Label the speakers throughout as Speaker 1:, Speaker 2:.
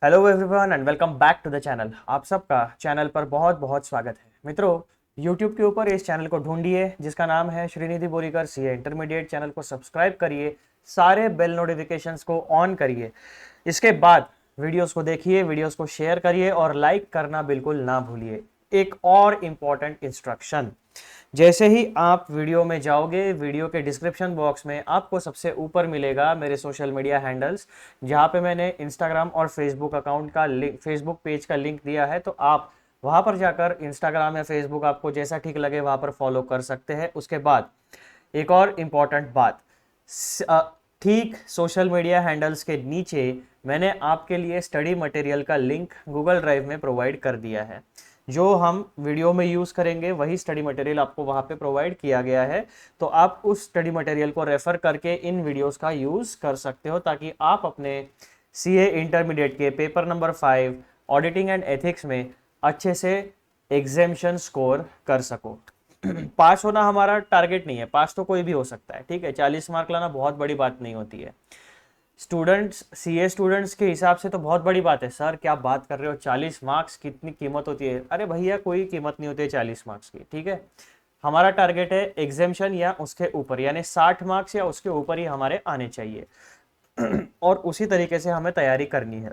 Speaker 1: Hello everyone and welcome back to the channel. आप सबका channel पर बहुत बहुत स्वागत है। मित्रों, यूट्यूब के ऊपर इस चैनल को ढूंढिए जिसका नाम है Srinidhi Borikar CA intermediate. Channel को सब्सक्राइब करिए, सारे बेल नोटिफिकेशंस को ऑन करिए। इसके बाद वीडियोस को देखिए, वीडियोस को शेयर करिए और लाइक करना बिल्कुल ना भूलिए। एक और इम्पॉर्टेंट इंस्ट्रक्शन, जैसे ही आप वीडियो में जाओगे, वीडियो के डिस्क्रिप्शन बॉक्स में आपको सबसे ऊपर मिलेगा मेरे सोशल मीडिया हैंडल्स, जहाँ पे मैंने इंस्टाग्राम और फेसबुक अकाउंट का लिंक, फेसबुक पेज का लिंक दिया है। तो आप वहाँ पर जाकर इंस्टाग्राम या फेसबुक आपको जैसा ठीक लगे वहाँ पर फॉलो कर सकते हैं। उसके बाद एक और इम्पॉर्टेंट बात, ठीक सोशल मीडिया हैंडल्स के नीचे मैंने आपके लिए स्टडी मटेरियल का लिंक गूगल ड्राइव में प्रोवाइड कर दिया है। जो हम वीडियो में यूज़ करेंगे वही स्टडी मटेरियल आपको वहाँ पे प्रोवाइड किया गया है। तो आप उस स्टडी मटेरियल को रेफ़र करके इन वीडियोस का यूज़ कर सकते हो, ताकि आप अपने सीए इंटरमीडिएट के paper number 5 auditing and ethics में अच्छे से एग्जामिशन स्कोर कर सको। पास होना हमारा टारगेट नहीं है, पास तो कोई भी हो सकता है, ठीक है। 40 मार्क लाना बहुत बड़ी बात नहीं होती है। स्टूडेंट्स, सीए स्टूडेंट्स के हिसाब से तो बहुत बड़ी बात है। सर क्या बात कर रहे हो, 40 मार्क्स कितनी कीमत होती है? अरे भैया, कोई कीमत नहीं होती है 40 मार्क्स की, ठीक है। हमारा टारगेट है एग्जामिशन या उसके ऊपर, यानी 60 मार्क्स या उसके ऊपर ही हमारे आने चाहिए। और उसी तरीके से हमें तैयारी करनी है।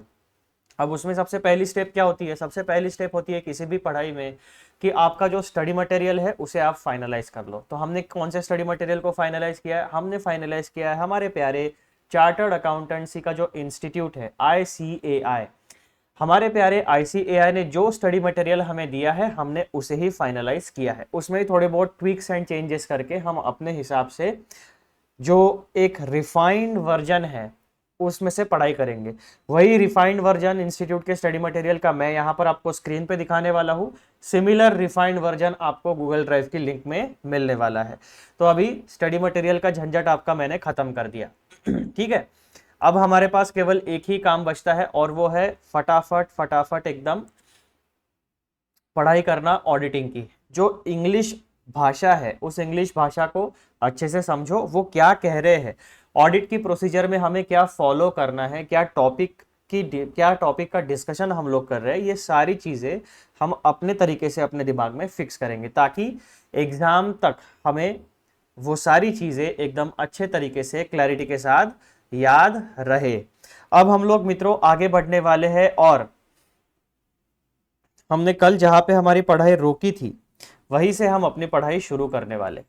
Speaker 1: अब उसमें सबसे पहली स्टेप क्या होती है? सबसे पहली स्टेप होती है किसी भी पढ़ाई में कि आपका जो स्टडी मटेरियल है उसे आप फाइनलाइज कर लो। तो हमने कौन से स्टडी मटेरियल को फाइनलाइज किया है? हमने फाइनलाइज किया है हमारे प्यारे चार्टर्ड अकाउंटेंसी का जो इंस्टीट्यूट है ICAI। हमारे प्यारे ICAI ने जो स्टडी मटेरियल हमें दिया है हमने उसे ही फाइनलाइज किया है। उसमें ही थोड़े बहुत ट्विक्स एंड चेंजेस करके हम अपने हिसाब से जो एक रिफाइंड वर्जन है उसमें से पढ़ाई करेंगे। वही रिफाइंड वर्जन इंस्टीट्यूट के स्टडी मटेरियल का मैं यहाँ पर आपको स्क्रीन पे दिखाने वाला हूँ। सिमिलर रिफाइंड वर्जन आपको गूगल ड्राइव की लिंक में मिलने वाला है। तो अभी स्टडी मटेरियल का झंझट आपका मैंने खत्म कर दिया, ठीक है। अब हमारे पास केवल एक ही काम बचता है और वो है फटाफट फटाफट एकदम पढ़ाई करना ऑडिटिंग की। जो इंग्लिश भाषा है उस इंग्लिश भाषा को अच्छे से समझो, वो क्या कह रहे हैं, ऑडिट की प्रोसीजर में हमें क्या फॉलो करना है, क्या टॉपिक का डिस्कशन हम लोग कर रहे हैं, ये सारी चीज़ें हम अपने तरीके से अपने दिमाग में फिक्स करेंगे, ताकि एग्ज़ाम तक हमें वो सारी चीज़ें एकदम अच्छे तरीके से क्लैरिटी के साथ याद रहे। अब हम लोग मित्रों आगे बढ़ने वाले हैं और हमने कल जहाँ पे हमारी पढ़ाई रोकी थी वहीं से हम अपनी पढ़ाई शुरू करने वाले,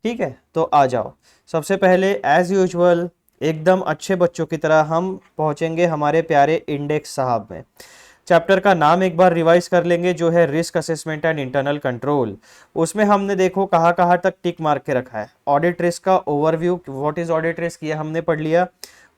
Speaker 1: ठीक है। तो आ जाओ, सबसे पहले एज यूजुअल एकदम अच्छे बच्चों की तरह हम पहुंचेंगे हमारे प्यारे इंडेक्स साहब में। चैप्टर का नाम एक बार रिवाइज कर लेंगे, जो है risk assessment and internal control. उसमें हमने देखो कहाँ कहाँ तक टिक मार्क के रखा है। ऑडिट रिस्क का overview, what is audit risk, ये हमने पढ़ लिया।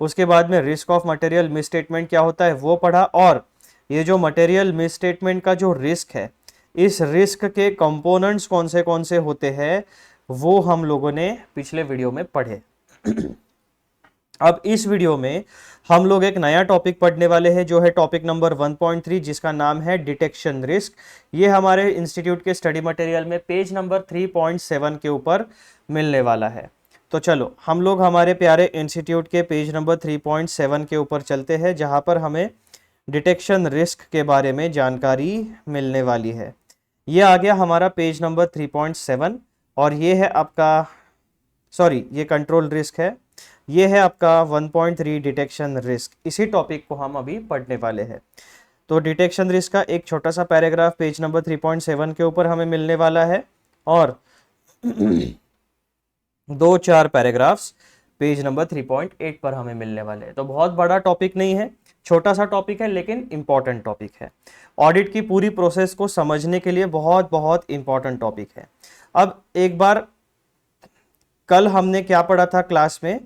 Speaker 1: उसके बाद में रिस्क ऑफ मटेरियल मिसस्टेटमेंट क्या होता है वो पढ़ा। और ये जो मटेरियल मिसस्टेटमेंट का जो रिस्क है, इस रिस्क के कंपोनेंट्स कौन से होते हैं वो हम लोगों ने पिछले वीडियो में पढ़े। अब इस वीडियो में हम लोग एक नया टॉपिक पढ़ने वाले हैं, जो है टॉपिक नंबर 1.3, जिसका नाम है डिटेक्शन रिस्क। ये हमारे इंस्टीट्यूट के स्टडी मटेरियल में पेज नंबर 3.7 के ऊपर मिलने वाला है। तो चलो हम लोग हमारे प्यारे इंस्टीट्यूट के पेज नंबर 3.7 के ऊपर चलते हैं, जहां पर हमें डिटेक्शन रिस्क के बारे में जानकारी मिलने वाली है। ये आ गया हमारा पेज नंबर 3.7 और ये है आपका, सॉरी ये कंट्रोल रिस्क है। ये है आपका 1.3 डिटेक्शन रिस्क। इसी टॉपिक को हम अभी पढ़ने वाले हैं। तो डिटेक्शन रिस्क का एक छोटा सा पैराग्राफ पेज नंबर 3.7 के ऊपर हमें मिलने वाला है और 2-4 पैराग्राफ्स पेज नंबर 3.8 पर हमें मिलने वाले हैं। तो बहुत बड़ा टॉपिक नहीं है, छोटा सा टॉपिक है, लेकिन इंपॉर्टेंट टॉपिक है। ऑडिट की पूरी प्रोसेस को समझने के लिए बहुत बहुत इंपॉर्टेंट टॉपिक है। अब एक बार कल हमने क्या पढ़ा था क्लास में,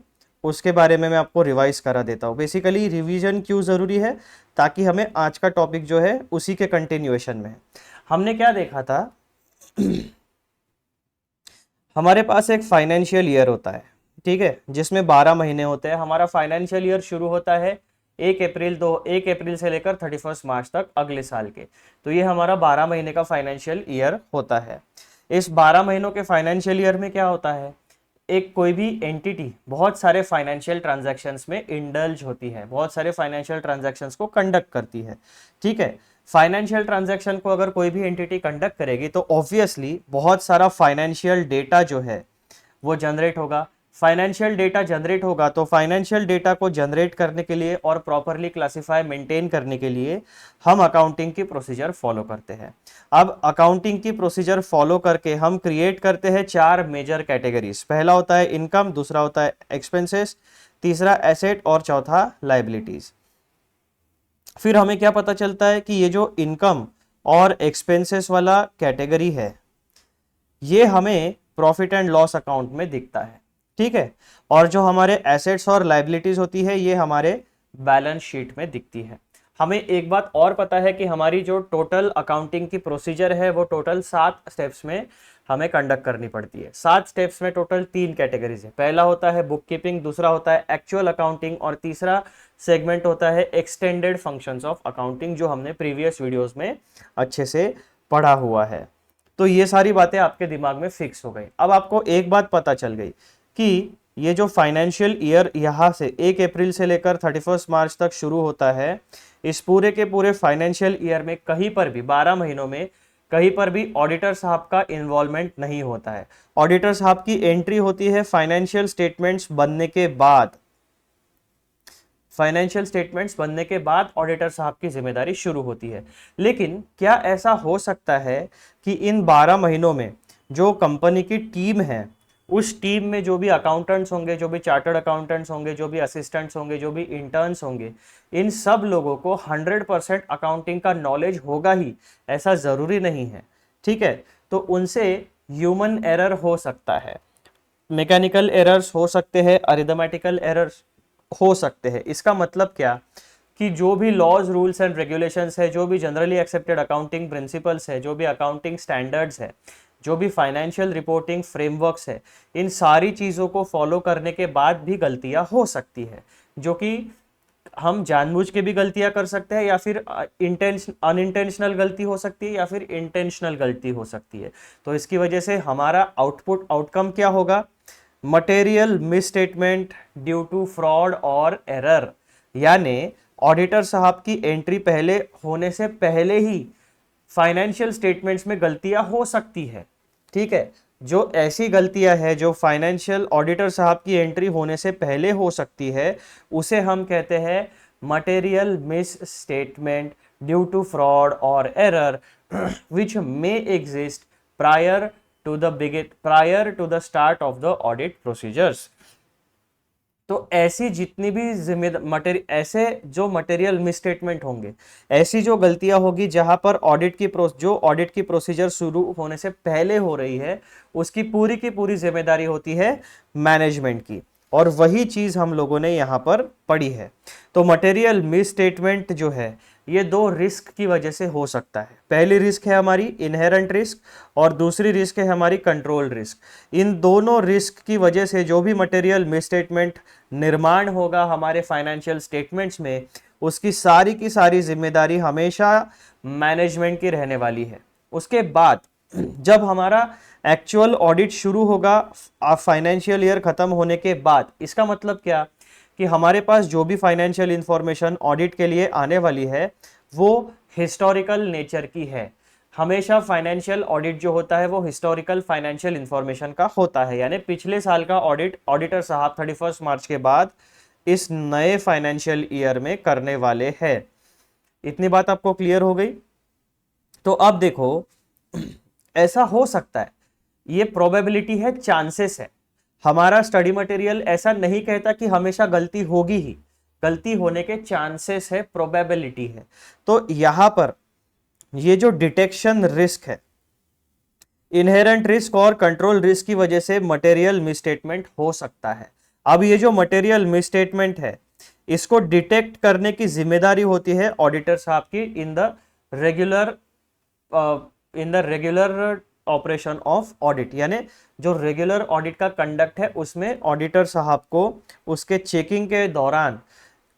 Speaker 1: उसके बारे में मैं आपको रिवाइज करा देता हूँ। बेसिकली रिवीजन क्यों ज़रूरी है? ताकि हमें आज का टॉपिक जो है उसी के कंटिन्यूएशन में है। हमने क्या देखा था, हमारे पास एक फाइनेंशियल ईयर होता है, ठीक है, जिसमें 12 महीने होते हैं। हमारा फाइनेंशियल ईयर शुरू होता है 1 अप्रैल से लेकर 31 मार्च तक अगले साल के। तो ये हमारा 12 महीने का फाइनेंशियल ईयर होता है। इस 12 महीनों के फाइनेंशियल ईयर में क्या होता है, एक कोई भी एंटिटी बहुत सारे फाइनेंशियल ट्रांजैक्शंस में इंडल्ज होती है, बहुत सारे फाइनेंशियल ट्रांजैक्शंस को कंडक्ट करती है, ठीक है। फाइनेंशियल ट्रांजैक्शन को अगर कोई भी एंटिटी कंडक्ट करेगी तो ऑब्वियसली बहुत सारा फाइनेंशियल डेटा जो है वो जनरेट होगा। फाइनेंशियल डेटा जनरेट होगा तो फाइनेंशियल डेटा को जनरेट करने के लिए और प्रॉपरली क्लासिफाई मेंटेन करने के लिए हम अकाउंटिंग की प्रोसीजर फॉलो करते हैं। अब अकाउंटिंग की प्रोसीजर फॉलो करके हम क्रिएट करते हैं 4 मेजर कैटेगरीज। पहला होता है इनकम, दूसरा होता है एक्सपेंसेस, तीसरा एसेट और चौथा लाइबिलिटीज। फिर हमें क्या पता चलता है कि ये जो इनकम और एक्सपेंसेस वाला कैटेगरी है ये हमें प्रॉफिट एंड लॉस अकाउंट में दिखता है, ठीक है। और जो हमारे एसेट्स और लाइबिलिटीज होती है ये हमारे बैलेंस शीट में दिखती है। हमें एक बात और पता है कि हमारी जो टोटल अकाउंटिंग की प्रोसीजर है वो टोटल 7 स्टेप्स में हमें कंडक्ट करनी पड़ती है। 7 स्टेप्स में टोटल 3 कैटेगरीज है। पहला होता है बुक कीपिंग, दूसरा होता है एक्चुअल अकाउंटिंग और तीसरा सेगमेंट होता है एक्सटेंडेड फंक्शंस ऑफ अकाउंटिंग, जो हमने प्रीवियस वीडियोस में अच्छे से पढ़ा हुआ है। तो ये सारी बातें आपके दिमाग में फिक्स हो गई। अब आपको एक बात पता चल गई कि ये जो फाइनेंशियल ईयर यहाँ से 1 अप्रैल से लेकर 31 मार्च तक शुरू होता है, इस पूरे के पूरे फाइनेंशियल ईयर में कहीं पर भी 12 महीनों में कहीं पर भी ऑडिटर साहब का इन्वॉल्वमेंट नहीं होता है। ऑडिटर साहब की एंट्री होती है फाइनेंशियल स्टेटमेंट्स बनने के बाद। फाइनेंशियल स्टेटमेंट्स बनने के बाद ऑडिटर साहब की जिम्मेदारी शुरू होती है। लेकिन क्या ऐसा हो सकता है कि इन 12 महीनों में जो कंपनी की टीम है उस टीम में जो भी अकाउंटेंट्स होंगे, जो भी चार्टर्ड अकाउंटेंट्स होंगे, जो भी असिस्टेंट्स होंगे, जो भी इंटर्न्स होंगे, इन सब लोगों को 100% अकाउंटिंग का नॉलेज होगा ही, ऐसा ज़रूरी नहीं है, ठीक है। तो उनसे ह्यूमन एरर हो सकता है, मैकेनिकल एरर्स हो सकते हैं, अरिथमेटिकल एरर्स हो सकते हैं। इसका मतलब क्या कि जो भी लॉज, रूल्स एंड रेगुलेशंस है, जो भी जनरली एक्सेप्टेड अकाउंटिंग प्रिंसिपल्स है, जो भी अकाउंटिंग स्टैंडर्ड्स है, जो भी फाइनेंशियल रिपोर्टिंग फ्रेमवर्क्स है, इन सारी चीज़ों को फॉलो करने के बाद भी गलतियां हो सकती है, जो कि हम जानबूझ के भी गलतियां कर सकते हैं या फिर अनइंटेंशनल गलती हो सकती है या फिर इंटेंशनल गलती हो सकती है। तो इसकी वजह से हमारा आउटकम क्या होगा? Material misstatement due to fraud और एरर, यानी ऑडिटर साहब की एंट्री पहले होने से पहले ही फाइनेंशियल स्टेटमेंट्स में गलतियां हो सकती है, ठीक है। जो ऐसी गलतियां है जो फाइनेंशियल ऑडिटर साहब की एंट्री होने से पहले हो सकती है उसे हम कहते हैं material misstatement due to fraud और error which may exist prior to the start of the audit procedures. तो ऐसी जितनी भी ऐसे जो मटेरियल मिसस्टेटमेंट होंगे, ऐसी जो गलतियां होगी जहां पर ऑडिट की प्रोसीजर शुरू होने से पहले हो रही है, उसकी पूरी की पूरी जिम्मेदारी होती है मैनेजमेंट की, और वही चीज हम लोगों ने यहां पर पढ़ी है। तो मटेरियल मिसस्टेटमेंट जो है ये 2 रिस्क की वजह से हो सकता है। पहली रिस्क है हमारी इनहेरेंट रिस्क और दूसरी रिस्क है हमारी कंट्रोल रिस्क। इन दोनों रिस्क की वजह से जो भी मटेरियल मिसस्टेटमेंट निर्माण होगा हमारे फाइनेंशियल स्टेटमेंट्स में, उसकी सारी की सारी जिम्मेदारी हमेशा मैनेजमेंट की रहने वाली है। उसके बाद जब हमारा एक्चुअल ऑडिट शुरू होगा फाइनेंशियल ईयर खत्म होने के बाद, इसका मतलब क्या कि हमारे पास जो भी फाइनेंशियल इंफॉर्मेशन ऑडिट के लिए आने वाली है वो हिस्टोरिकल नेचर की है। हमेशा फाइनेंशियल ऑडिट जो होता है वो हिस्टोरिकल फाइनेंशियल इंफॉर्मेशन का होता है, यानी पिछले साल का ऑडिट ऑडिटर साहब 31 मार्च के बाद इस नए फाइनेंशियल ईयर में करने वाले हैं। इतनी बात आपको क्लियर हो गई? तो अब देखो, ऐसा हो सकता है, ये प्रोबेबिलिटी है, चांसेस है। हमारा स्टडी मटेरियल ऐसा नहीं कहता कि हमेशा गलती होगी ही, गलती होने के चांसेस है, प्रोबेबिलिटी है। तो यहां पर ये जो डिटेक्शन रिस्क है, इनहेरेंट रिस्क और कंट्रोल रिस्क की वजह से मटेरियल मिसस्टेटमेंट हो सकता है। अब ये जो मटेरियल मिसस्टेटमेंट है इसको डिटेक्ट करने की जिम्मेदारी होती है ऑडिटर साहब की in the regular operation of audit, यानी जो रेगुलर ऑडिट का कंडक्ट है उसमें ऑडिटर साहब को उसके चेकिंग के दौरान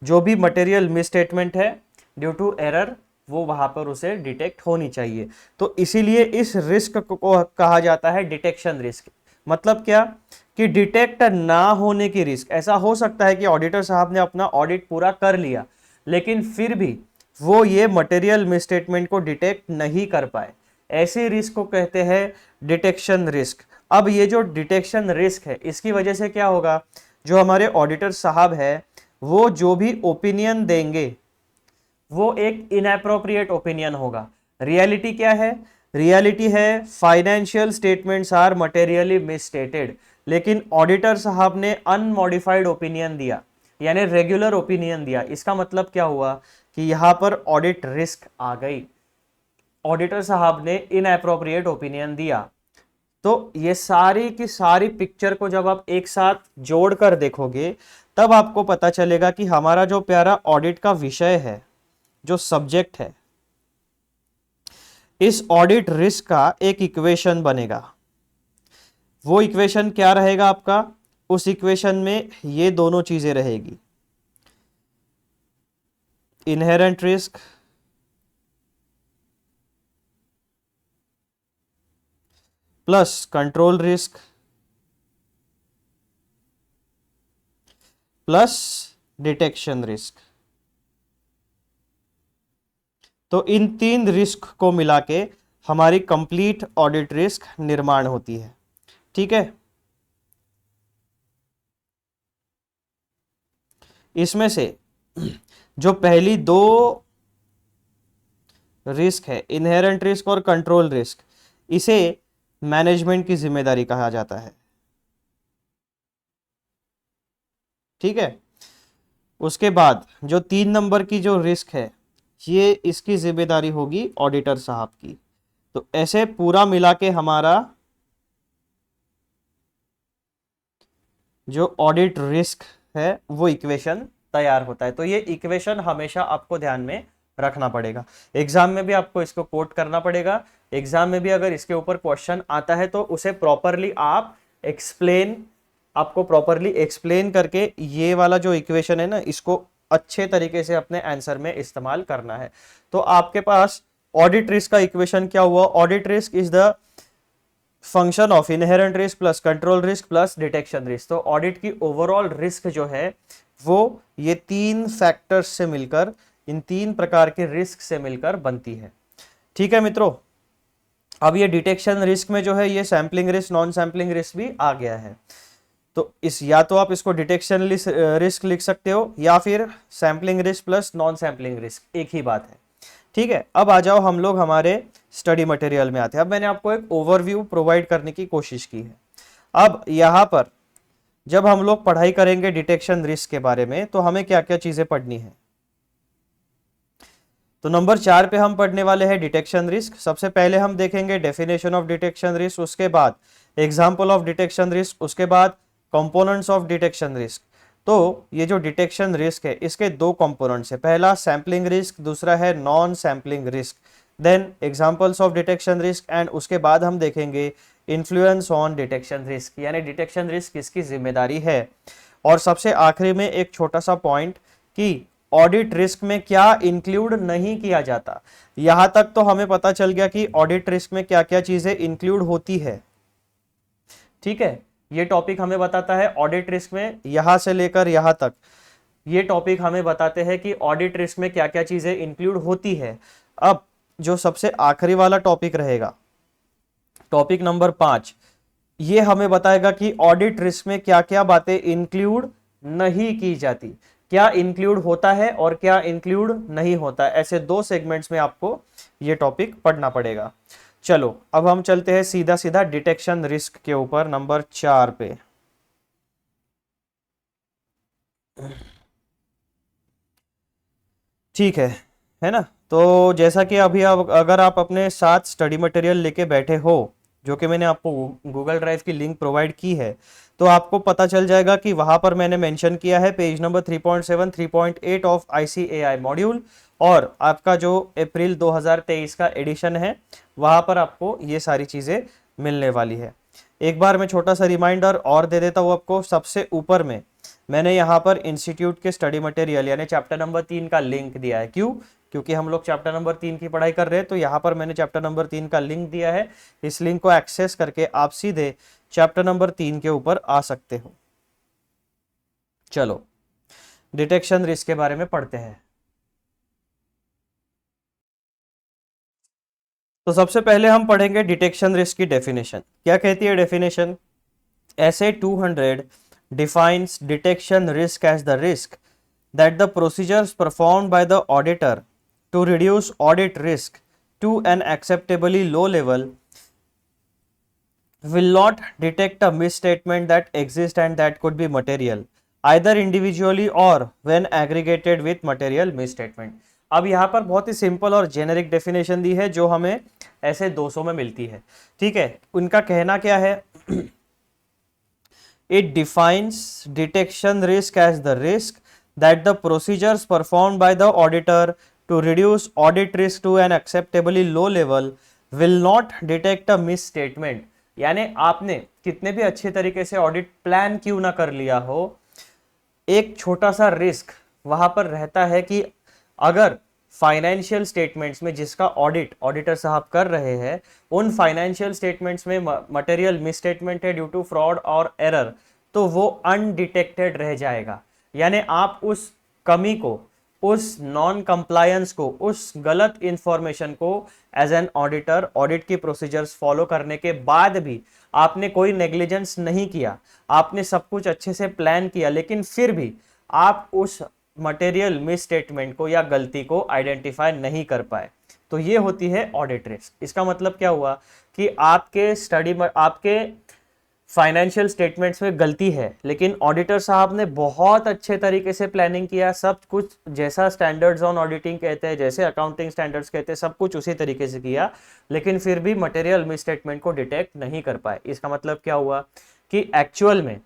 Speaker 1: जो भी मटेरियल मिसस्टेटमेंट है ड्यू टू एरर वो वहां पर उसे डिटेक्ट होनी चाहिए। तो इसीलिए इस रिस्क को कहा जाता है डिटेक्शन रिस्क। मतलब क्या कि डिटेक्ट ना होने की रिस्क, ऐसा हो सकता है कि ऑडिटर साहब ने अपना ऑडिट पूरा कर लिया लेकिन फिर भी वो ये मटेरियल मिसस्टेटमेंट को डिटेक्ट नहीं कर पाए, ऐसे रिस्क को कहते हैं डिटेक्शन रिस्क। अब ये जो डिटेक्शन रिस्क है इसकी वजह से क्या होगा, जो हमारे ऑडिटर साहब है वो जो भी ओपिनियन देंगे वो एक इनएप्रोप्रिएट ओपिनियन होगा। रियलिटी क्या है, रियलिटी है financial statements are materially misstated, लेकिन ऑडिटर साहब ने अनमॉडिफाइड ओपिनियन दिया यानी रेगुलर ओपिनियन दिया। इसका मतलब क्या हुआ कि यहां पर ऑडिट रिस्क आ गई, ऑडिटर साहब ने इनएप्रोप्रिएट ओपिनियन दिया। तो ये सारी की सारी पिक्चर को जब आप एक साथ जोड़कर देखोगे तब आपको पता चलेगा कि हमारा जो प्यारा ऑडिट का विषय है, जो सब्जेक्ट है, इस ऑडिट रिस्क का एक इक्वेशन बनेगा। वो इक्वेशन क्या रहेगा आपका, उस इक्वेशन में ये दोनों चीजें रहेगी, inherent risk plus control risk plus detection risk. तो इन तीन रिस्क को मिला के हमारी कंप्लीट ऑडिट रिस्क निर्माण होती है। ठीक है, इसमें से जो पहली दो रिस्क है, इनहेरेंट रिस्क और कंट्रोल रिस्क, इसे मैनेजमेंट की जिम्मेदारी कहा जाता है। ठीक है, उसके बाद जो 3 नंबर की जो रिस्क है ये इसकी जिम्मेदारी होगी ऑडिटर साहब की। तो ऐसे पूरा मिला के हमारा जो ऑडिट रिस्क है वो इक्वेशन तैयार होता है। तो ये इक्वेशन हमेशा आपको ध्यान में रखना पड़ेगा, एग्जाम में भी आपको इसको कोट करना पड़ेगा। एग्जाम में भी अगर इसके ऊपर क्वेश्चन आता है तो उसे प्रॉपरली आप आपको प्रॉपरली एक्सप्लेन करके ये वाला जो इक्वेशन है ना इसको अच्छे तरीके से अपने आंसर में इस्तेमाल करना है। तो आपके पास ऑडिट रिस्क का इक्वेशन क्या हुआ, audit risk is the function of inherent risk plus control risk plus detection risk. तो ऑडिट की ओवरऑल रिस्क जो है वो ये 3 फैक्टर्स से मिलकर, इन 3 प्रकार के रिस्क से मिलकर बनती है। ठीक है मित्रों, अब ये डिटेक्शन रिस्क में जो है ये sampling risk, non sampling risk भी आ गया है। तो इस या तो आप इसको डिटेक्शन रिस्क लिख सकते हो या फिर sampling risk plus non sampling risk, एक ही बात है। ठीक है, अब आ जाओ हम लोग हमारे स्टडी मटेरियल में आते हैं। अब मैंने आपको एक ओवरव्यू प्रोवाइड करने की कोशिश की है। अब यहाँ पर जब हम लोग पढ़ाई करेंगे डिटेक्शन रिस्क के बारे में तो हमें क्या क्या चीजें पढ़नी है। तो नंबर 4 पे हम पढ़ने वाले हैं डिटेक्शन रिस्क। सबसे पहले हम देखेंगे डेफिनेशन ऑफ डिटेक्शन रिस्क, उसके बाद एग्जाम्पल ऑफ डिटेक्शन रिस्क, उसके बाद कंपोनेंट्स ऑफ डिटेक्शन रिस्क। तो ये जो डिटेक्शन रिस्क है इसके 2 कंपोनेंट्स है, पहला सैम्पलिंग रिस्क, दूसरा है non sampling risk. Then examples of detection risk and उसके बाद हम देखेंगे इन्फ्लुएंस ऑन डिटेक्शन रिस्क, यानी डिटेक्शन रिस्क किसकी जिम्मेदारी है। और सबसे आखिरी में एक छोटा सा पॉइंट कि ऑडिट रिस्क में क्या इंक्लूड नहीं किया जाता। यहां तक तो हमें पता चल गया कि ऑडिट रिस्क में क्या क्या चीजें इंक्लूड होती है। ठीक है, ये टॉपिक हमें बताता है ऑडिट रिस्क में यहां से लेकर यहां तक ये टॉपिक हमें बताते हैं कि ऑडिट रिस्क में क्या क्या चीजें इंक्लूड होती है। अब जो सबसे आखिरी वाला टॉपिक रहेगा, टॉपिक नंबर 5, ये हमें बताएगा कि ऑडिट रिस्क में क्या क्या बातें इंक्लूड नहीं की जाती, क्या इंक्लूड होता है और क्या इंक्लूड नहीं होता। ऐसे 2 सेगमेंट्स में आपको ये टॉपिक पढ़ना पड़ेगा। चलो अब हम चलते हैं सीधा सीधा डिटेक्शन रिस्क के ऊपर, नंबर 4 पे। ठीक है ना। तो जैसा कि अभी अगर आप अपने साथ स्टडी मटेरियल लेके बैठे हो, जो कि मैंने आपको गूगल ड्राइव की लिंक प्रोवाइड की है, तो आपको पता चल जाएगा कि वहां पर मैंने मेंशन किया है page number 3.7 3.8 of ICAI module, और आपका जो अप्रैल 2023 का एडिशन है वहां पर आपको ये सारी चीजें मिलने वाली है। एक बार मैं छोटा सा रिमाइंडर और दे देता हूँ आपको। सबसे ऊपर में मैंने यहाँ पर इंस्टीट्यूट के स्टडी मटेरियल यानी चैप्टर नंबर 3 का लिंक दिया है। क्यों? क्योंकि हम लोग चैप्टर नंबर 3 की पढ़ाई कर रहे हैं, तो यहाँ पर मैंने चैप्टर नंबर 3 का लिंक दिया है। इस लिंक को एक्सेस करके आप सीधे चैप्टर नंबर 3 के ऊपर आ सकते हो। चलो डिटेक्शन रिस्क के बारे में पढ़ते हैं। तो सबसे पहले हम पढ़ेंगे डिटेक्शन रिस्क की डेफिनेशन। क्या कहती है definition? SA 200 defines detection risk as the risk that the procedures performed by the auditor to reduce audit risk to an acceptably low level will not detect a misstatement that exists and that could be material either individually or when aggregated with material misstatement। अब यहाँ पर बहुत ही simple और generic definition दी है जो हमें ऐसे 200 में मिलती है। ठीक है, उनका कहना क्या है? It defines detection risk as the risk that the procedures performed by the auditor to reduce audit risk to an acceptably low level will not detect a misstatement। यानी आपने कितने भी अच्छे तरीके से ऑडिट प्लान क्यों ना कर लिया हो, एक छोटा सा रिस्क वहां पर रहता है कि अगर फाइनेंशियल स्टेटमेंट्स में जिसका ऑडिटर साहब कर रहे हैं, उन फाइनेंशियल स्टेटमेंट्स में मटेरियल मिसस्टेटमेंट है ड्यू टू फ्रॉड और एरर, तो वो अनडिटेक्टेड रह जाएगा। यानी आप उस कमी को, उस नॉन कंप्लायंस को, उस गलत इंफॉर्मेशन को एज एन ऑडिटर ऑडिट की प्रोसीजर्स फॉलो करने के बाद भी आपने कोई नेग्लिजेंस नहीं किया, आपने सब कुछ अच्छे से प्लान किया, लेकिन फिर भी आप उस मटेरियल मिस स्टेटमेंट को या गलती को आइडेंटिफाई नहीं कर पाए, तो ये होती है ऑडिट रिस्क। इसका मतलब क्या हुआ कि आपके फाइनेंशियल स्टेटमेंट्स में गलती है, लेकिन ऑडिटर साहब ने बहुत अच्छे तरीके से प्लानिंग किया, सब कुछ जैसा स्टैंडर्ड्स ऑन ऑडिटिंग कहते हैं, जैसे अकाउंटिंग स्टैंडर्ड्स कहते हैं, सब कुछ उसी तरीके से किया, लेकिन फिर भी मटेरियल मिस स्टेटमेंट को डिटेक्ट नहीं कर पाए। इसका मतलब क्या हुआ कि एक्चुअल में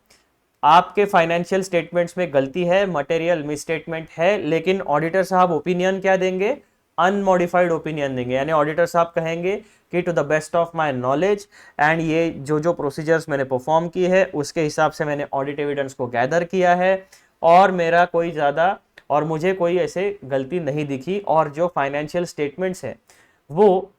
Speaker 1: आपके फाइनेंशियल स्टेटमेंट्स में गलती है, मटेरियल मिसस्टेटमेंट है, लेकिन ऑडिटर साहब ओपिनियन क्या देंगे? अनमॉडिफाइड ओपिनियन देंगे। यानी ऑडिटर साहब कहेंगे कि to the best of my knowledge and ये जो प्रोसीजर्स मैंने परफॉर्म की है उसके हिसाब से मैंने ऑडिट एविडेंस को गैदर किया है और मेरा कोई ज़्यादा और मुझे कोई ऐसे गलती नहीं दिखी, और जो फाइनेंशियल स्टेटमेंट्स है वो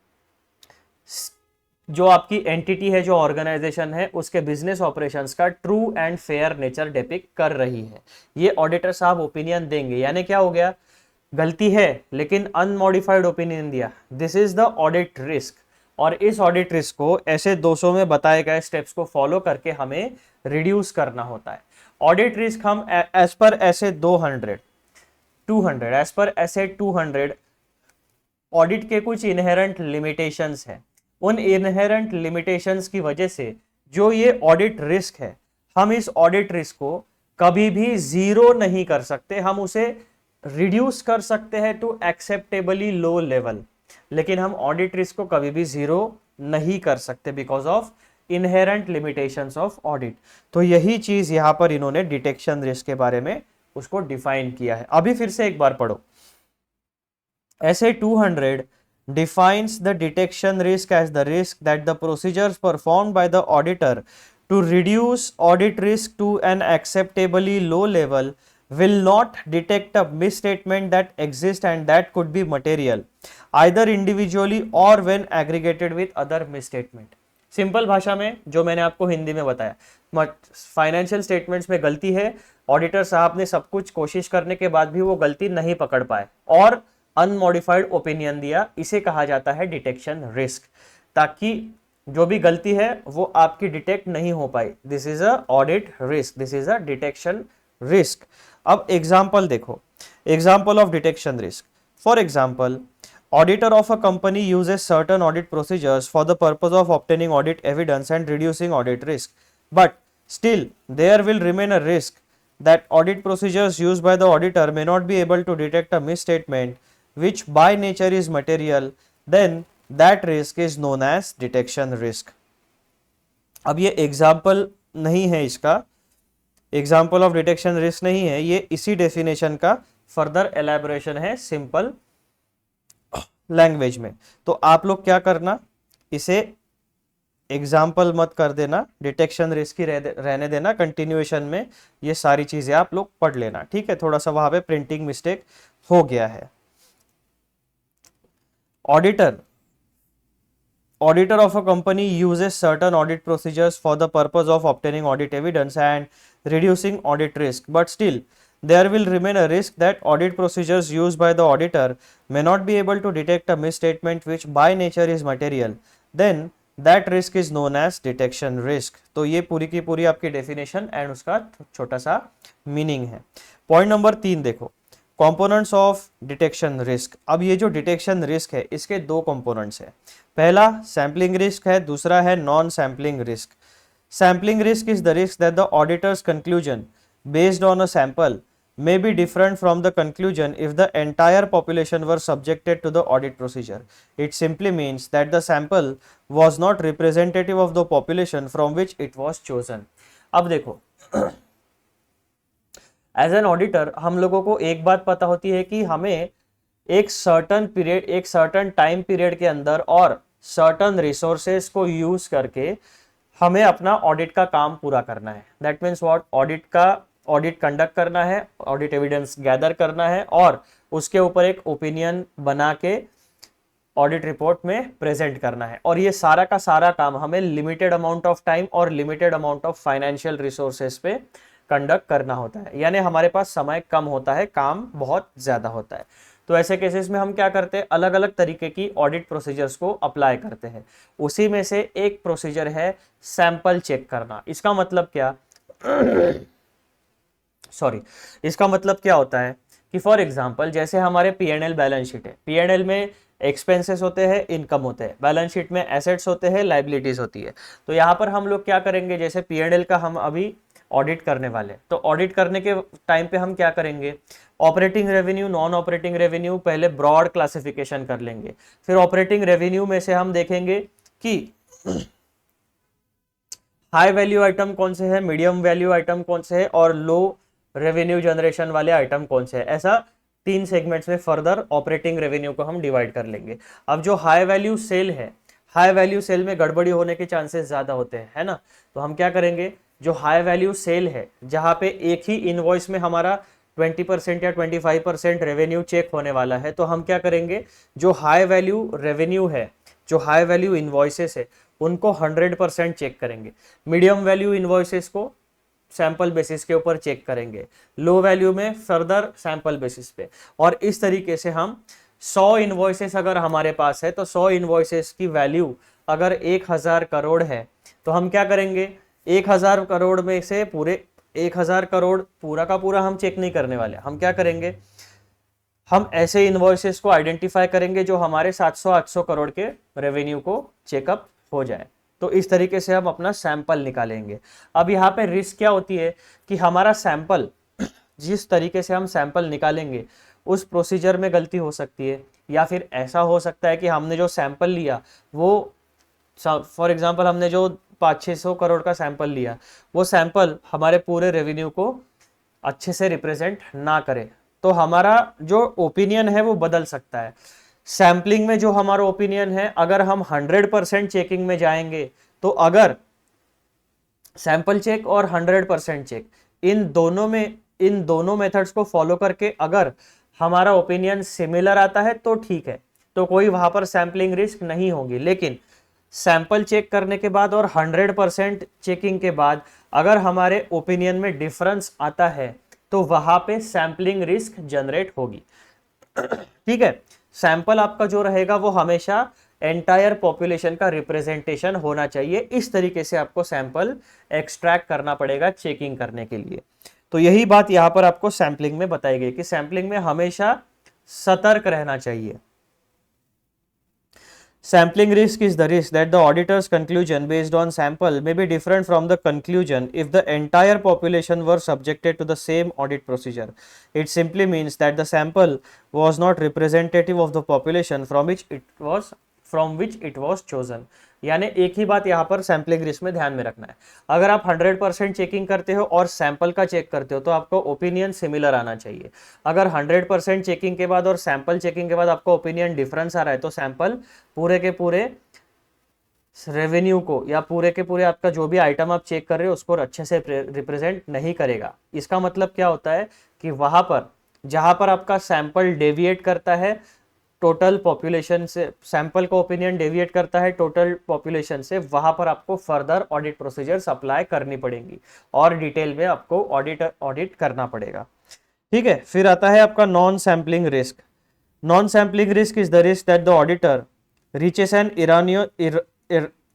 Speaker 1: जो आपकी एंटिटी है, जो ऑर्गेनाइजेशन है, उसके बिजनेस ऑपरेशंस का true and fair nature depict कर रही है। ये ऑडिटर साहब ओपिनियन देंगे। यानी क्या हो गया? गलती है लेकिन अनमॉडिफाइड ओपिनियन दिया। This is the audit risk, और इस ऑडिट रिस्क को ऐसे 200 में बताए गए स्टेप्स को फॉलो करके हमें रिड्यूस करना होता है। ऑडिट रिस्क हम एज पर ऐसे 200 एज पर ऐसे 200 ऑडिट के कुछ इनहेरेंट लिमिटेशंस हैं। उन इनहेरेंट लिमिटेशंस की वजह से जो ये ऑडिट रिस्क है, हम इस ऑडिट रिस्क को कभी भी जीरो नहीं कर सकते, हम उसे रिड्यूस कर सकते हैं टू एक्सेप्टेबली लो लेवल, लेकिन हम ऑडिट रिस्क को कभी भी जीरो नहीं कर सकते because of inherent limitations of audit. तो यही चीज यहां पर इन्होंने डिटेक्शन रिस्क के बारे में उसको डिफाइन किया है। अभी फिर से एक बार पढ़ो। SA 200 defines the detection risk as the risk that the procedures performed by the auditor to reduce audit risk to an acceptably low level will not detect a misstatement that exists and that could be material either individually or when aggregated with other misstatement। Simple भाषा में जो मैंने आपको हिंदी में बताया, financial statements में गलती है, ऑडिटर साहब ने सब कुछ कोशिश करने के बाद भी वो गलती नहीं पकड़ पाए और अनमॉडिफाइड ओपिनियन दिया, इसे कहा जाता है डिटेक्शन रिस्क, ताकि जो भी गलती है वो आपकी डिटेक्ट नहीं हो पाई। This is a audit risk, this is a detection risk. अब एग्जांपल देखो, example of detection risk. For example, auditor of a company uses certain audit procedures for the purpose of obtaining audit evidence and reducing audit risk, but still there will remain a risk that audit procedures used by the auditor may not be able to detect a misstatement which by nature is material, then that risk is known as detection risk। अब ये example नहीं है, इसका example of detection risk नहीं है, ये इसी definition का फर्दर एलैबोरेशन है सिंपल लैंग्वेज में। तो आप लोग क्या करना, इसे एग्जाम्पल मत कर देना, डिटेक्शन रिस्क ही रहने देना, कंटिन्यूएशन में ये सारी चीजें आप लोग पढ़ लेना, ठीक है। थोड़ा सा वहां पे प्रिंटिंग मिस्टेक हो गया है। Auditor of a company uses certain audit procedures for the purpose of obtaining audit evidence and reducing audit risk, but still there will remain a risk that audit procedures used by the auditor may not be able to detect a misstatement which by nature is material. Then that risk is known as detection risk. तो ये पूरी की पूरी आपकी definition and उसका छोटा सा meaning है। पॉइंट नंबर 3 देखो, कंपोनेंट्स ऑफ डिटेक्शन रिस्क। अब ये जो डिटेक्शन रिस्क है इसके दो कंपोनेंट्स है, पहला सैम्पलिंग रिस्क है, दूसरा है non sampling risk. Sampling risk is the risk that the auditors conclusion based on a sample may be different from the conclusion if the entire population were subjected to the audit procedure. It simply means that the sample was not representative of the population from which it was chosen. अब देखो, as an auditor हम लोगों को एक बात पता होती है कि हमें एक सर्टन पीरियड, एक सर्टन टाइम पीरियड के अंदर और सर्टन रिसोर्सेस को यूज करके हमें अपना ऑडिट का काम पूरा करना है। That means what, audit conduct करना है, ऑडिट एविडेंस गैदर करना है और उसके ऊपर एक ओपिनियन बना के ऑडिट रिपोर्ट में प्रेजेंट करना है। और ये सारा का सारा काम हमें लिमिटेड अमाउंट ऑफ टाइम और limited amount of financial resources पे कंडक्ट करना होता है, यानी हमारे पास समय कम होता है, काम बहुत ज्यादा होता है। तो ऐसे केसेस में हम क्या करते हैं, अलग अलग तरीके की ऑडिट प्रोसीजर्स को अप्लाई करते हैं। उसी में से एक प्रोसीजर है सैंपल चेक करना। इसका मतलब क्या इसका मतलब क्या होता है कि फॉर एग्जांपल जैसे हमारे P&L बैलेंस शीट है, P&L में एक्सपेंसेस होते हैं, इनकम होते हैं, बैलेंस शीट में एसेट्स होते हैं, लाइबिलिटीज होती है। तो यहाँ पर हम लोग क्या करेंगे, जैसे P&L का हम अभी ऑडिट करने वाले, तो ऑडिट करने के टाइम पे हम क्या करेंगे, operating revenue, non operating revenue पहले ब्रॉड क्लासिफिकेशन कर लेंगे। फिर ऑपरेटिंग रेवेन्यू में से हम देखेंगे कि हाई वैल्यू आइटम कौन से है, मीडियम वैल्यू आइटम कौन से है और लो रेवेन्यू जनरेशन वाले आइटम कौन से है। ऐसा 3 सेगमेंट्स में फर्दर ऑपरेटिंग रेवेन्यू को हम डिवाइड कर लेंगे। अब जो हाई वैल्यू सेल है, हाई वैल्यू सेल में गड़बड़ी होने के चांसेस ज्यादा होते हैं, है ना। तो हम क्या करेंगे, जो हाई वैल्यू सेल है जहां पे एक ही इनवॉइस में हमारा 20% या 25% रेवेन्यू चेक होने वाला है, तो हम क्या करेंगे, जो हाई वैल्यू रेवेन्यू है, जो हाई वैल्यू इनवॉइसेस है उनको 100% चेक करेंगे। मीडियम वैल्यू इनवॉइसेस को सैंपल बेसिस के ऊपर चेक करेंगे, लो वैल्यू में फर्दर सैंपल बेसिस पे। और इस तरीके से हम 100 इनवॉइसेस अगर हमारे पास है तो 100 इनवॉइसेस की वैल्यू अगर 1000 करोड़ है तो हम क्या करेंगे, 1000 करोड़ में से पूरे 1000 करोड़ पूरा का पूरा हम चेक नहीं करने वाले। हम क्या करेंगे, हम ऐसे इनवॉइसेस को आइडेंटिफाई करेंगे जो हमारे 700-800 करोड़ के रेवेन्यू को चेकअप हो जाए। तो इस तरीके से हम अपना सैंपल निकालेंगे। अब यहाँ पे रिस्क क्या होती है कि हमारा सैंपल, जिस तरीके से हम सैंपल निकालेंगे उस प्रोसीजर में गलती हो सकती है, या फिर ऐसा हो सकता है कि हमने जो सैंपल लिया वो, फॉर एग्जांपल हमने जो 500-600 करोड़ का सैंपल लिया, वो सैंपल हमारे पूरे रेवेन्यू को अच्छे से रिप्रेजेंट ना करे, तो हमारा जो ओपिनियन है वो बदल सकता है। सैंपलिंग में जो हमारा ओपिनियन है, अगर हम 100% चेकिंग में जाएंगे तो अगर सैंपल चेक और 100% चेक इन दोनों मेथड्स को फॉलो करके अगर हमारा ओपिनियन सिमिलर आता है तो ठीक है, तो कोई वहां पर सैंपलिंग रिस्क नहीं होगी। लेकिन सैंपल चेक करने के बाद और 100% चेकिंग के बाद अगर हमारे ओपिनियन में डिफरेंस आता है तो वहां पे सैंपलिंग रिस्क जनरेट होगी। ठीक है, सैंपल आपका जो रहेगा वो हमेशा एंटायर पॉपुलेशन का रिप्रेजेंटेशन होना चाहिए। इस तरीके से आपको सैंपल एक्सट्रैक्ट करना पड़ेगा चेकिंग करने के लिए। तो यही बात यहां पर आपको सैंपलिंग में बताई गई कि सैंपलिंग में हमेशा सतर्क रहना चाहिए। Sampling risk is the risk that the auditor's conclusion based on sample may be different from the conclusion if the entire population were subjected to the same audit procedure. It simply means that the sample was not representative of the population from which it was chosen. यानी एक ही बात यहाँ पर sampling risk में ध्यान में रखना है। अगर आप 100% चेकिंग करते हो और सैंपल का चेक करते हो तो आपको ओपिनियन सिमिलर आना चाहिए। अगर 100% चेकिंग के बाद और सैंपल चेकिंग के बाद आपको ओपिनियन डिफरेंस आ रहा है तो सैंपल पूरे के पूरे रेवेन्यू को या पूरे के पूरे आपका जो भी आइटम आप चेक कर रहे हो उसको अच्छे से रिप्रेजेंट नहीं करेगा। इसका मतलब क्या होता है कि वहां पर जहां पर आपका सैंपल डेविएट करता है टोटल पॉपुलेशन से, सैंपल का ओपिनियन डेविएट करता है टोटल पॉपुलेशन से, वहां पर आपको फर्दर ऑडिट प्रोसीजर्स अप्लाई करनी पड़ेंगी और डिटेल में आपको ऑडिट करना पड़ेगा। ठीक है, फिर आता है आपका non sampling risk. Non sampling risk is the risk that the auditor reaches an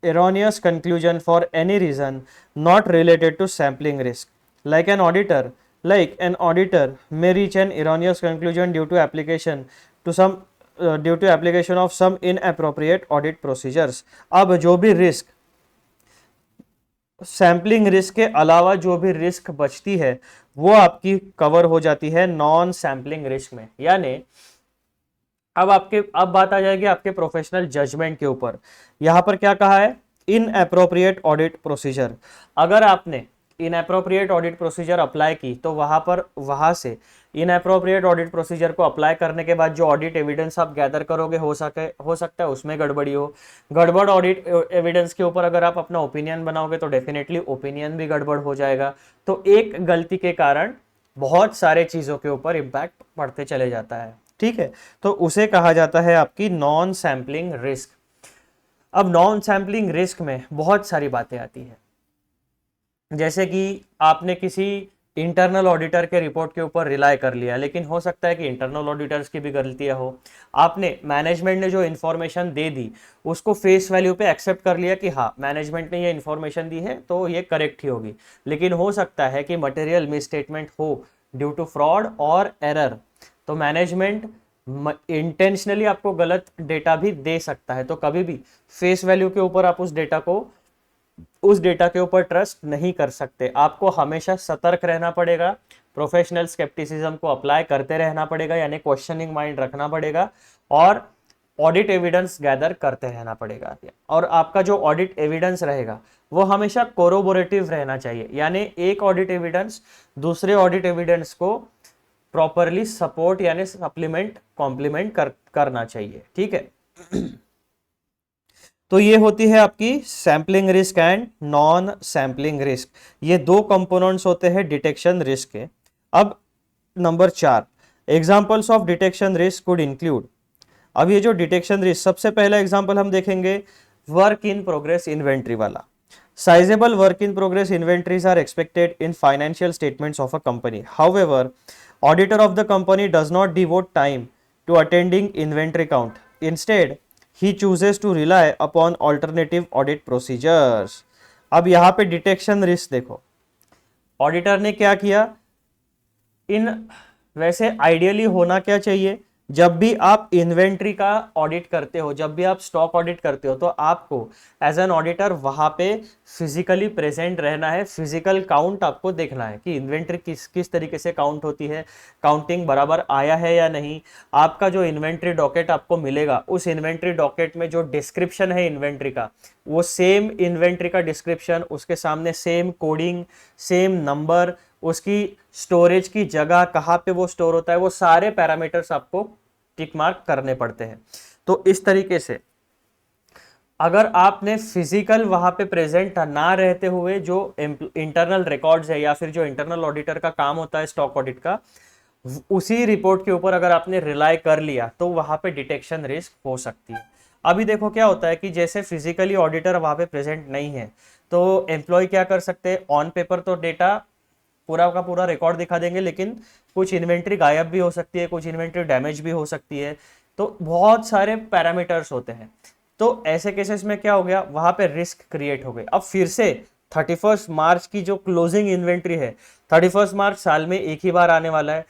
Speaker 1: erroneous conclusion for any reason not related to sampling risk. Like an auditor may reach an erroneous conclusion due to application of some inappropriate audit procedures. अब जो भी risk, sampling risk के अलावा जो भी risk बचती है वो आपकी कवर हो जाती है नॉन सैम्पलिंग रिस्क में। यानी अब बात आ जाएगी आपके प्रोफेशनल जजमेंट के ऊपर। यहां पर क्या कहा है, इनएप्रोप्रिएट ऑडिट प्रोसीजर। अगर आपने इनएप्रोप्रिएट ऑडिट प्रोसीजर अप्लाई की तो वहां से इनएप्रोप्रिएट ऑडिट प्रोसीजर को अप्लाई करने के बाद जो ऑडिट एविडेंस आप गैदर करोगे हो सकता है उसमें गड़बड़ी हो। गड़बड़ ऑडिट एविडेंस के ऊपर अगर आप अपना ओपिनियन बनाओगे तो डेफिनेटली ओपिनियन भी गड़बड़ हो जाएगा। तो एक गलती के कारण बहुत सारे चीजों के ऊपर इम्पैक्ट पड़ते चले जाता है। ठीक है, तो उसे कहा जाता है आपकी नॉन सैम्पलिंग रिस्क। अब नॉन सैम्पलिंग रिस्क में बहुत सारी बातें आती है, जैसे कि आपने किसी इंटरनल ऑडिटर के रिपोर्ट के ऊपर रिलाई कर लिया, लेकिन हो सकता है कि इंटरनल ऑडिटर्स की भी गलतियां हो। आपने मैनेजमेंट ने जो इन्फॉर्मेशन दे दी उसको फेस वैल्यू पे एक्सेप्ट कर लिया कि हाँ मैनेजमेंट ने ये इन्फॉर्मेशन दी है तो ये करेक्ट ही होगी, लेकिन हो सकता है कि मटेरियल मिसस्टेटमेंट हो ड्यू टू फ्रॉड और एरर। तो मैनेजमेंट इंटेंशनली आपको गलत डेटा भी दे सकता है। तो कभी भी फेस वैल्यू के ऊपर आप उस डेटा के ऊपर ट्रस्ट नहीं कर सकते। आपको हमेशा सतर्क रहना पड़ेगा, प्रोफेशनल स्केप्टिसिज्म को अप्लाई करते रहना पड़ेगा, यानी क्वेश्चनिंग माइंड रखना पड़ेगा और ऑडिट एविडेंस गैदर करते रहना पड़ेगा। और आपका जो ऑडिट एविडेंस रहेगा वो हमेशा कोरोबोरेटिव रहना चाहिए, यानी एक ऑडिट एविडेंस दूसरे ऑडिट एविडेंस को प्रॉपरली सपोर्ट यानी सप्लीमेंट कॉम्प्लीमेंट करना चाहिए। ठीक है, तो ये होती है आपकी sampling risk and non sampling risk. ये दो कंपोनेंट्स होते हैं डिटेक्शन रिस्क के। अब number 4, examples of detection risk could include. अब ये जो डिटेक्शन रिस्क, सबसे पहला एग्जांपल हम देखेंगे वर्क इन प्रोग्रेस इन्वेंट्री वाला। Sizable work in progress inventories are expected in financial statements of a company. However, auditor of the company does not devote time to attending inventory count. Instead, he chooses to rely upon alternative audit procedures. अब यहाँ पे detection risk देखो, auditor ने क्या किया, वैसे ideally होना क्या चाहिए, जब भी आप इन्वेंट्री का ऑडिट करते हो, जब भी आप स्टॉक ऑडिट करते हो तो आपको एज एन ऑडिटर वहां पे फिजिकली प्रेजेंट रहना है। फिजिकल काउंट आपको देखना है कि इन्वेंट्री किस तरीके से काउंट होती है, काउंटिंग बराबर आया है या नहीं। आपका जो इन्वेंट्री डॉकेट आपको मिलेगा उस इन्वेंट्री डॉकेट में जो डिस्क्रिप्शन है इन्वेंट्री का, वो सेम इन्वेंट्री का डिस्क्रिप्शन, उसके सामने सेम कोडिंग, सेम नंबर, उसकी स्टोरेज की जगह कहाँ पे वो स्टोर होता है, वो सारे पैरामीटर्स आपको टिक मार्क करने पड़ते हैं। तो इस तरीके से अगर आपने फिजिकल वहां पे प्रेजेंट ना रहते हुए जो इंटरनल रिकॉर्ड्स है या फिर जो इंटरनल ऑडिटर का काम होता है स्टॉक ऑडिट का, उसी रिपोर्ट के ऊपर अगर आपने रिलाई कर लिया तो वहां पे डिटेक्शन रिस्क हो सकती है। अभी देखो क्या होता है कि जैसे फिजिकली ऑडिटर वहां पे प्रेजेंट नहीं है तो एम्प्लॉय क्या कर सकते हैं, ऑन पेपर तो डेटा पूरा का पूरा रिकॉर्ड दिखा देंगे, लेकिन कुछ इन्वेंट्री गायब भी हो सकती है, कुछ इन्वेंट्री डैमेज भी हो सकती है, तो बहुत सारे पैरामीटर्स होते हैं। तो ऐसे केसेस में क्या हो गया, वहां पे रिस्क क्रिएट हो गए। अब फिर से 31 मार्च की जो क्लोजिंग इन्वेंट्री है, 31 मार्च साल में एक ही बार आने वाला है,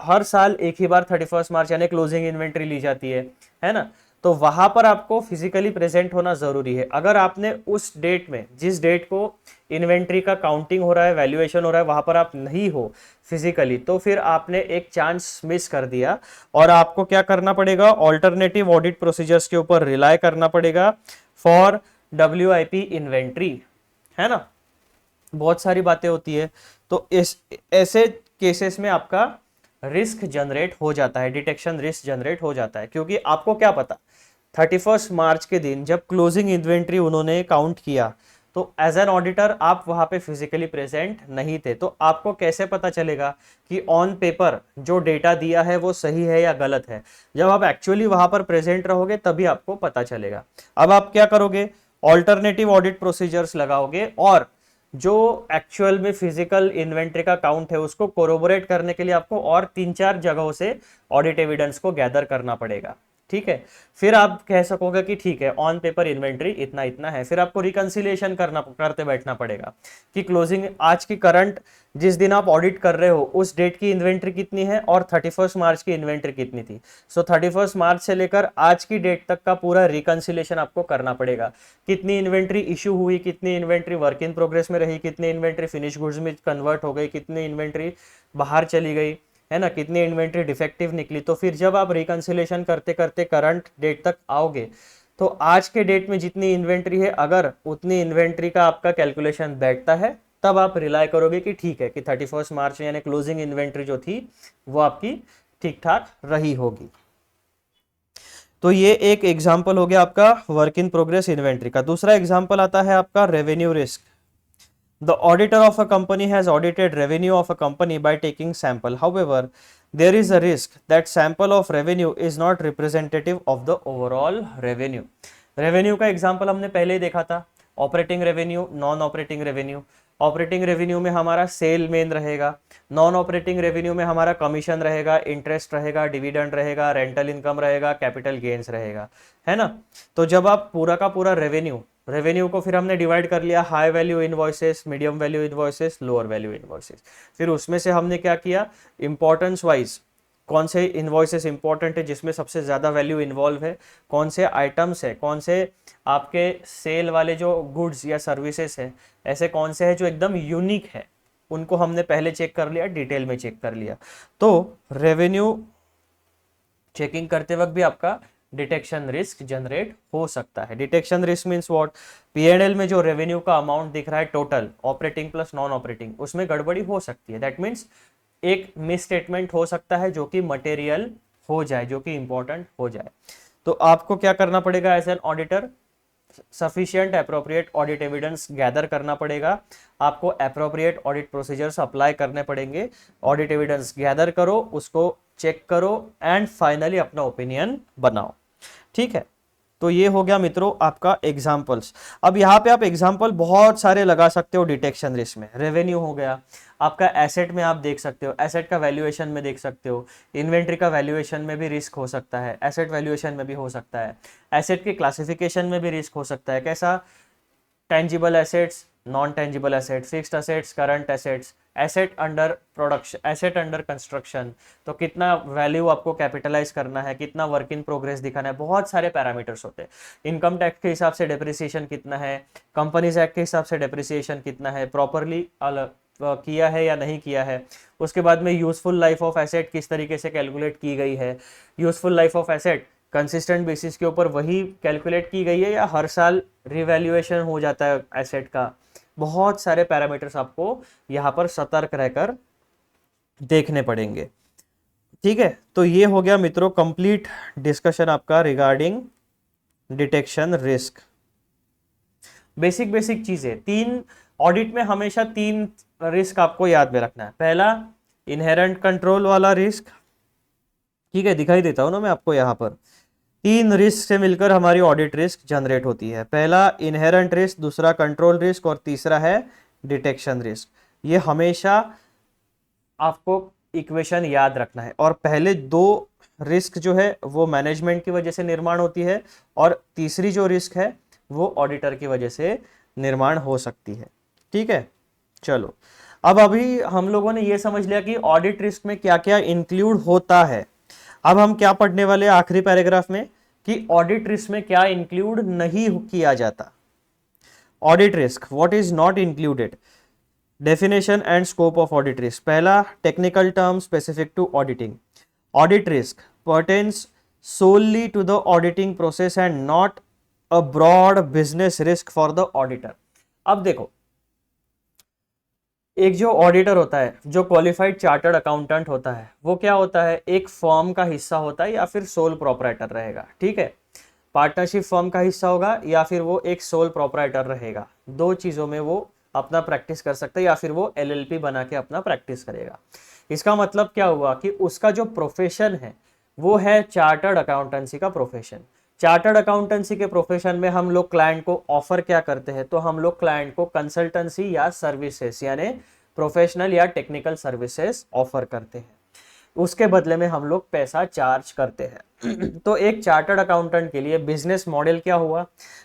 Speaker 1: हर साल एक ही बार 31 मार्च यानी क्लोजिंग इन्वेंट्री ली जाती है ना। तो वहां पर आपको फिजिकली प्रेजेंट होना जरूरी है। अगर आपने उस डेट में, जिस डेट को इन्वेंट्री का काउंटिंग हो रहा है, वैल्यूएशन हो रहा है, वहां पर आप नहीं हो फिजिकली, तो फिर आपने एक चांस मिस कर दिया और आपको क्या करना पड़ेगा, ऑल्टरनेटिव ऑडिट प्रोसीजर्स के ऊपर रिलाई करना पड़ेगा फॉर WIP इन्वेंट्री, है ना। बहुत सारी बातें होती है। तो ऐसे केसेस में आपका रिस्क जनरेट हो जाता है, डिटेक्शन रिस्क जनरेट हो जाता है, क्योंकि आपको क्या पता 31 मार्च के दिन जब क्लोजिंग इन्वेंट्री उन्होंने काउंट किया, तो एज एन ऑडिटर आप वहां पे फिजिकली प्रेजेंट नहीं थे, तो आपको कैसे पता चलेगा कि ऑन पेपर जो डेटा दिया है वो सही है या गलत है? जब आप एक्चुअली वहां पर प्रेजेंट रहोगे तभी आपको पता चलेगा। अब आप क्या करोगे, ऑल्टरनेटिव ऑडिट प्रोसीजर्स लगाओगे और जो एक्चुअल में फिजिकल इन्वेंट्री का काउंट है उसको कोरोबोरेट करने के लिए आपको और 3-4 जगहों से ऑडिट एविडेंस को गैदर करना पड़ेगा। ठीक है, फिर आप कह सकोगे कि ठीक है ऑन पेपर इन्वेंट्री इतना इतना है। फिर आपको रिकंसिलिएशन करते बैठना पड़ेगा कि क्लोजिंग आज की करंट जिस दिन आप ऑडिट कर रहे हो उस डेट की इन्वेंट्री कितनी है और 31 मार्च की इन्वेंट्री कितनी थी। सो 31 मार्च से लेकर आज की डेट तक का पूरा रिकंसिलिएशन आपको करना पड़ेगा। कितनी इन्वेंट्री इशू हुई, कितनी इन्वेंट्री वर्क इन प्रोग्रेस में रही, कितनी इन्वेंट्री फिनिश गुड्स में कन्वर्ट हो गई, कितनी इन्वेंट्री बाहर चली गई, है ना, कितनी इन्वेंट्री डिफेक्टिव निकली। तो फिर जब आप रिकंसिलेशन करते करते करंट डेट तक आओगे तो आज के डेट में जितनी इन्वेंट्री है अगर उतनी इन्वेंट्री का आपका कैलकुलेशन बैठता है तब आप रिलाय करोगे कि ठीक है कि 31 मार्च यानी क्लोजिंग इन्वेंट्री जो थी वो आपकी ठीक ठाक रही होगी। तो ये एक एग्जाम्पल हो गया आपका वर्क इन प्रोग्रेस इन्वेंट्री का। दूसरा एग्जाम्पल आता है आपका revenue risk. The auditor of a company has audited revenue of a company by taking sample. However, there is a risk that sample of revenue is not representative of the overall revenue. Revenue का example हमने पहले ही देखा था, operating revenue, non operating revenue. Operating revenue में हमारा cell main रहेगा, non operating revenue में हमारा कमीशन रहेगा, इंटरेस्ट रहेगा, डिविडेंड रहेगा, रेंटल इनकम रहेगा, कैपिटल गेन्स रहेगा, है ना। तो जब आप पूरा का पूरा रेवेन्यू को फिर हमने डिवाइड कर लिया high value invoices, medium value invoices, lower value invoices. फिर उसमें से हमने क्या किया, इंपॉर्टेंस वाइज कौन से इनवॉइसेस इंपॉर्टेंट है जिसमें सबसे ज़्यादा वैल्यू इन्वॉल्व है, कौन से आइटम्स है, कौन से आपके सेल वाले जो गुड्स या सर्विसेज है ऐसे कौन से है जो एकदम यूनिक है, उनको हमने पहले चेक कर लिया, डिटेल में चेक कर लिया। तो रेवेन्यू चेकिंग करते वक्त भी आपका डिटेक्शन रिस्क जनरेट हो सकता है। Detection risk means what, P&L में जो रेवेन्यू का अमाउंट दिख रहा है total operating plus non operating, उसमें गड़बड़ी हो सकती है। दैट मीन्स एक मिस स्टेटमेंट हो सकता है जो कि मटेरियल हो जाए, जो कि इंपॉर्टेंट हो जाए। तो आपको क्या करना पड़ेगा as an auditor, sufficient appropriate audit evidence gather करना पड़ेगा, आपको एप्रोप्रिएट ऑडिट प्रोसीजर्स अप्लाई करने पड़ेंगे। ऑडिट एविडेंस गैदर करो, उसको चेक करो एंड फाइनली अपना ओपिनियन बनाओ। ठीक है, तो ये हो गया मित्रों आपका एग्जाम्पल्स। अब यहाँ पे आप एग्जाम्पल बहुत सारे लगा सकते हो डिटेक्शन रिस्क में। रेवेन्यू हो गया आपका, एसेट में आप देख सकते हो, एसेट का वैल्यूएशन में देख सकते हो, इन्वेंट्री का वैल्यूएशन में भी रिस्क हो सकता है, एसेट वैल्यूएशन में भी हो सकता है, एसेट के क्लासिफिकेशन में भी रिस्क हो सकता है। कैसा, tangible assets, non tangible asset, fixed assets, current assets, asset under production, asset under construction, तो कितना वैल्यू आपको कैपिटलाइज करना है, कितना वर्क इन प्रोग्रेस दिखाना है, बहुत सारे पैरामीटर्स होते हैं। इनकम टैक्स के हिसाब से डेप्रिसिएशन कितना है, कंपनीज एक्ट के हिसाब से डेप्रिसिएशन कितना है, प्रॉपरली किया है या नहीं किया है। उसके बाद में यूजफुल लाइफ ऑफ एसेट किस तरीके से कैलकुलेट की गई है, useful life of asset consistent basis के ऊपर वही कैलकुलेट की गई है या हर साल रिवैल्यूएशन हो जाता है एसेट का। बहुत सारे पैरामीटर्स आपको यहाँ पर सतर्क रहकर देखने पड़ेंगे। ठीक है, तो ये हो गया मित्रों कंप्लीट डिस्कशन आपका रिगार्डिंग डिटेक्शन रिस्क। बेसिक चीजें, 3 ऑडिट में हमेशा 3 रिस्क आपको याद में रखना है। पहला इनहेरेंट कंट्रोल वाला रिस्क, ठीक है, दिखाई देता हूं ना मैं आपको यहाँ पर। 3 रिस्क से मिलकर हमारी ऑडिट रिस्क जनरेट होती है। पहला इनहेरेंट रिस्क, दूसरा कंट्रोल रिस्क और तीसरा है डिटेक्शन रिस्क। ये हमेशा आपको इक्वेशन याद रखना है। और पहले 2 रिस्क जो है वो मैनेजमेंट की वजह से निर्माण होती है और तीसरी जो रिस्क है वो ऑडिटर की वजह से निर्माण हो सकती है। ठीक है, चलो अब अभी हम लोगों ने ये समझ लिया कि ऑडिट रिस्क में क्या क्या इंक्लूड होता है। अब हम क्या पढ़ने वाले आखिरी पैराग्राफ में कि ऑडिट रिस्क में क्या इंक्लूड नहीं किया जाता। Audit risk, what is not included, definition and scope of audit risk. पहला technical term specific to auditing. Audit risk pertains solely to the auditing process and not a broad business risk for the auditor। अब देखो, एक जो auditor होता है, जो qualified chartered accountant होता है, वो क्या होता है, एक फर्म का हिस्सा होता है या फिर सोल प्रोप्राइटर रहेगा। ठीक है, पार्टनरशिप फर्म का हिस्सा होगा या फिर वो एक सोल प्रोप्राइटर रहेगा। दो चीज़ों में वो अपना प्रैक्टिस कर सकता है, या फिर वो एलएलपी बना के अपना प्रैक्टिस करेगा। इसका मतलब क्या हुआ कि उसका जो प्रोफेशन है वो है चार्टर्ड अकाउंटेंसी का प्रोफेशन। चार्टर्ड अकाउंटेंसी के प्रोफेशन में हम लोग क्लाइंट को ऑफर क्या करते हैं, तो हम लोग क्लाइंट को कंसल्टेंसी या सर्विसेज यानी प्रोफेशनल या टेक्निकल सर्विसेज ऑफर करते हैं, उसके बदले में हम लोग पैसा चार्ज करते हैं। तो एक चार्टर्ड अकाउंटेंट के लिए बिजनेस मॉडल क्या हुआ,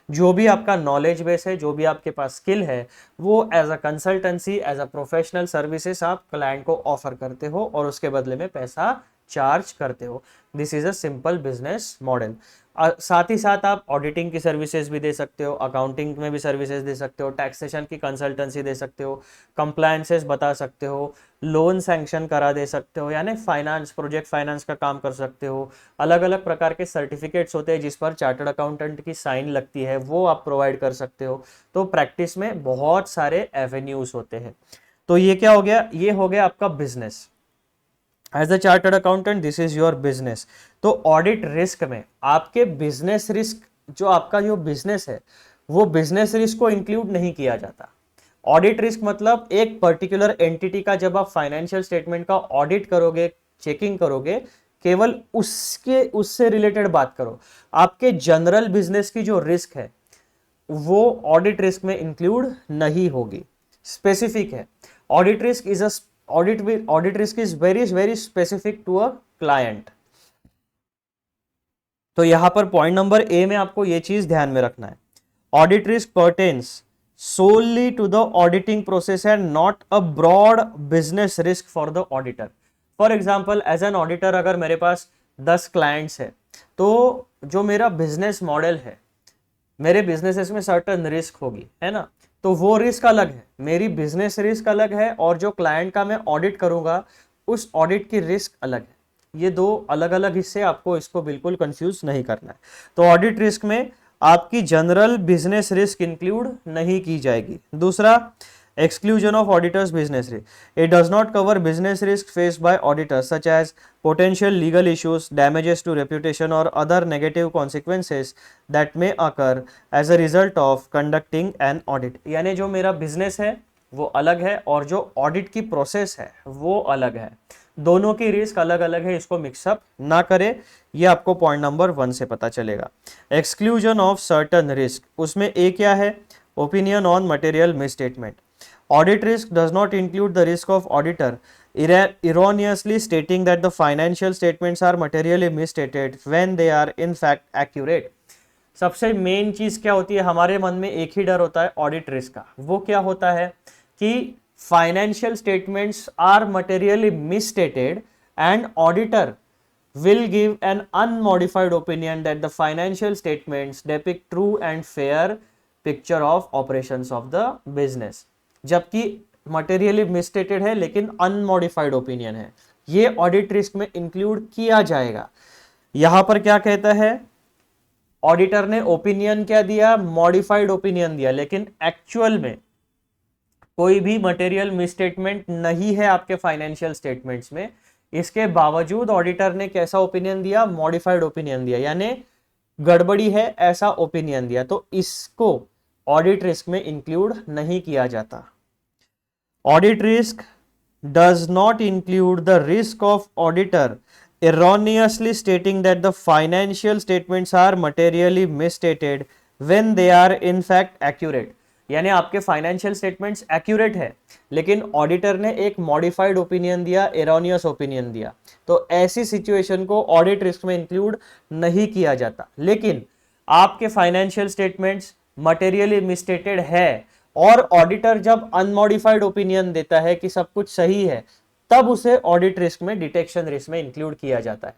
Speaker 1: जो भी आपका नॉलेज बेस है, जो भी आपके पास स्किल है, वो as a consultancy, as a professional services आप क्लाइंट को ऑफर करते हो और उसके बदले में पैसा चार्ज करते हो। This is a simple business model. साथ ही साथ आप ऑडिटिंग की सर्विसेज भी दे सकते हो, अकाउंटिंग में भी सर्विसेज दे सकते हो, टैक्सेशन की कंसल्टेंसी दे सकते हो, कंप्लायंसेस बता सकते हो, लोन सैंक्शन करा दे सकते हो, यानी फाइनेंस, प्रोजेक्ट फाइनेंस का काम कर सकते हो। अलग अलग प्रकार के सर्टिफिकेट्स होते हैं जिस पर चार्टर्ड अकाउंटेंट की साइन लगती है, वो आप प्रोवाइड कर सकते हो। तो प्रैक्टिस में बहुत सारे एवेन्यूज होते हैं। तो ये क्या हो गया, ये हो गया आपका business. As a chartered accountant this is your business. तो ऑडिट रिस्क में आपके बिजनेस रिस्क, जो आपका जो बिजनेस है वो बिजनेस रिस्क को इंक्लूड नहीं किया जाता। ऑडिट रिस्क मतलब एक पर्टिकुलर एंटिटी का जब आप फाइनेंशियल स्टेटमेंट का ऑडिट करोगे, चेकिंग करोगे, केवल उससे रिलेटेड बात करो। आपके जनरल बिजनेस की जो रिस्क है वो ऑडिट रिस्क में इंक्लूड नहीं होगी, स्पेसिफिक है। Audit risk is a audit risk is very specific to a client। तो यहां पर पॉइंट नंबर ए में आपको यह चीज ध्यान में रखना है, audit risk pertains solely to the auditing process and not a broad business risk for the auditor। For example as an auditor अगर मेरे पास 10 क्लाइंट्स है, तो जो मेरा बिजनेस मॉडल है, मेरे बिजनेसेस में सर्टन रिस्क होगी, है ना, तो वो रिस्क अलग है, मेरी बिजनेस रिस्क अलग है, और जो क्लाइंट का मैं ऑडिट करूंगा उस ऑडिट की रिस्क अलग है। ये दो अलग अलग हिस्से, आपको इसको बिल्कुल कंफ्यूज नहीं करना है। तो ऑडिट रिस्क में आपकी जनरल बिजनेस रिस्क इंक्लूड नहीं की जाएगी। दूसरा, exclusion of auditors business risk, it does not cover business risk faced by auditors such as potential legal issues, damages to reputation or other negative consequences that may occur as a result of conducting an audit। यानी जो मेरा business है वो अलग है और जो audit की प्रोसेस है वो अलग है, दोनों की रिस्क अलग अलग है, इसको मिक्सअप ना करे, ये आपको पॉइंट नंबर 1 से पता चलेगा। एक्सक्लूजन ऑफ सर्टन रिस्क, उसमें ए क्या है, opinion on material misstatement. Audit risk does not include the risk of auditor erroneously stating that the financial statements are materially misstated when they are in fact accurate। सबसे main चीज क्या होती है, हमारे मन में एक ही डर होता है ऑडिट रिस्क का, वो क्या होता है कि financial statements are materially misstated and auditor will give an unmodified opinion that the financial statements depict true and fair picture of operations of the business। जबकि मटेरियली मिसस्टेटेड है लेकिन अनमॉडिफाइड ओपिनियन है, ये ऑडिट रिस्क में include किया जाएगा। यहां पर क्या कहता है, ऑडिटर ने ओपिनियन क्या दिया, मॉडिफाइड ओपिनियन दिया, लेकिन एक्चुअल में कोई भी मटेरियल मिसस्टेटमेंट नहीं है आपके फाइनेंशियल स्टेटमेंट्स में। इसके बावजूद ऑडिटर ने कैसा ओपिनियन दिया, मॉडिफाइड ओपिनियन दिया, यानी गड़बड़ी है ऐसा ओपिनियन दिया, तो इसको ऑडिट रिस्क में इंक्लूड नहीं किया जाता। Audit risk does not include the risk of auditor erroneously stating that the financial statements are materially misstated when they are in fact accurate। यानी आपके फाइनेंशियल स्टेटमेंट्स एक्यूरेट है लेकिन ऑडिटर ने एक मॉडिफाइड ओपिनियन दिया, एरोनियस ओपिनियन दिया, तो ऐसी सिचुएशन को ऑडिट रिस्क में इंक्लूड नहीं किया जाता। लेकिन आपके फाइनेंशियल स्टेटमेंट्स मटेरियली मिसस्टेटेड है और ऑडिटर जब अनमॉडिफाइड ओपिनियन देता है कि सब कुछ सही है, तब उसे ऑडिट रिस्क में, डिटेक्शन रिस्क में इंक्लूड किया जाता है।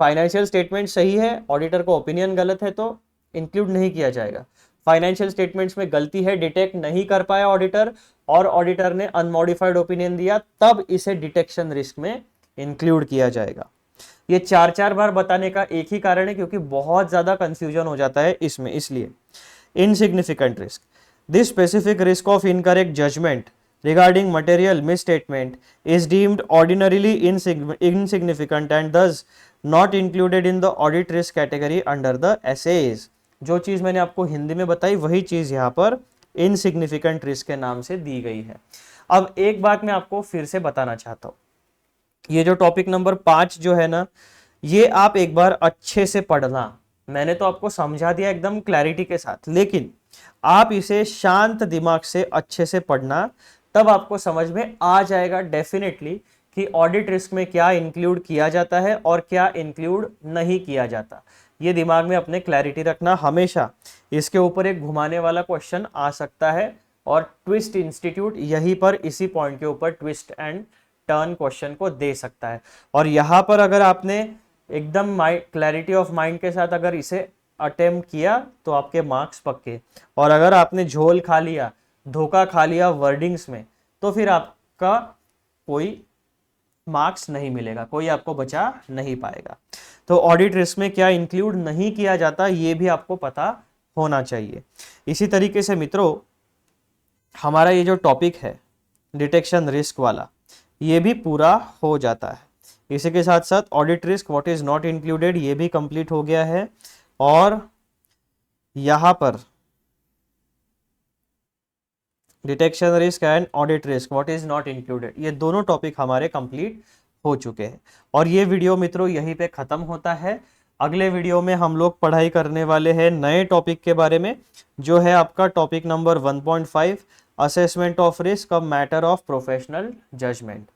Speaker 1: फाइनेंशियल स्टेटमेंट सही है, ऑडिटर को ओपिनियन गलत है, तो इंक्लूड नहीं किया जाएगा। फाइनेंशियल स्टेटमेंट्स में गलती है, डिटेक्ट नहीं कर पाया ऑडिटर, और ऑडिटर ने अनमॉडिफाइड ओपिनियन दिया, तब इसे डिटेक्शन रिस्क में इंक्लूड किया जाएगा। ये 4 बार बताने का एक ही कारण है क्योंकि बहुत ज्यादा कंफ्यूजन हो जाता है इसमें, इसलिए। Insignificant risk, this specific risk of incorrect judgement regarding material misstatement is deemed ordinarily insignificant and thus not included in the audit risk category under the SAs। जो चीज मैंने आपको हिंदी में बताई वही चीज यहाँ पर इनसिग्निफिकेंट रिस्क के नाम से दी गई है। अब एक बात मैं आपको फिर से बताना चाहता हूं, ये जो टॉपिक नंबर 5 जो है ना, ये आप एक बार अच्छे से पढ़ना। मैंने तो आपको समझा दिया एकदम क्लैरिटी के साथ, लेकिन आप इसे शांत दिमाग से अच्छे से पढ़ना, तब आपको समझ में आ जाएगा डेफिनेटली कि ऑडिट रिस्क में क्या इंक्लूड किया जाता है और क्या इंक्लूड नहीं किया जाता। ये दिमाग में अपने क्लैरिटी रखना हमेशा। इसके ऊपर एक घुमाने वाला क्वेश्चन आ सकता है और ट्विस्ट इंस्टीट्यूट यहीं पर इसी पॉइंट के ऊपर ट्विस्ट एंड टर्न क्वेश्चन को दे सकता है। और यहां पर अगर आपने एकदम क्लैरिटी ऑफ माइंड के साथ अगर इसे अटेम्प्ट किया तो आपके मार्क्स पक्के, और अगर आपने झोल खा लिया, धोखा खा लिया वर्डिंग्स में, तो फिर आपका कोई मार्क्स नहीं मिलेगा, कोई आपको बचा नहीं पाएगा। तो ऑडिट रिस्क में क्या इंक्लूड नहीं किया जाता ये भी आपको पता होना चाहिए। इसी तरीके से मित्रों, हमारा ये जो टॉपिक है डिटेक्शन रिस्क वाला, ये भी पूरा हो जाता है। इसी के साथ साथ audit risk what is not included ये भी कंप्लीट हो गया है, और यहां पर detection risk and audit risk what is not included, ये दोनों टॉपिक हमारे कंप्लीट हो चुके हैं। और ये वीडियो मित्रों यहीं पे खत्म होता है। अगले वीडियो में हम लोग पढ़ाई करने वाले हैं नए टॉपिक के बारे में, जो है आपका topic number 1.5 assessment of risk a matter of professional judgement.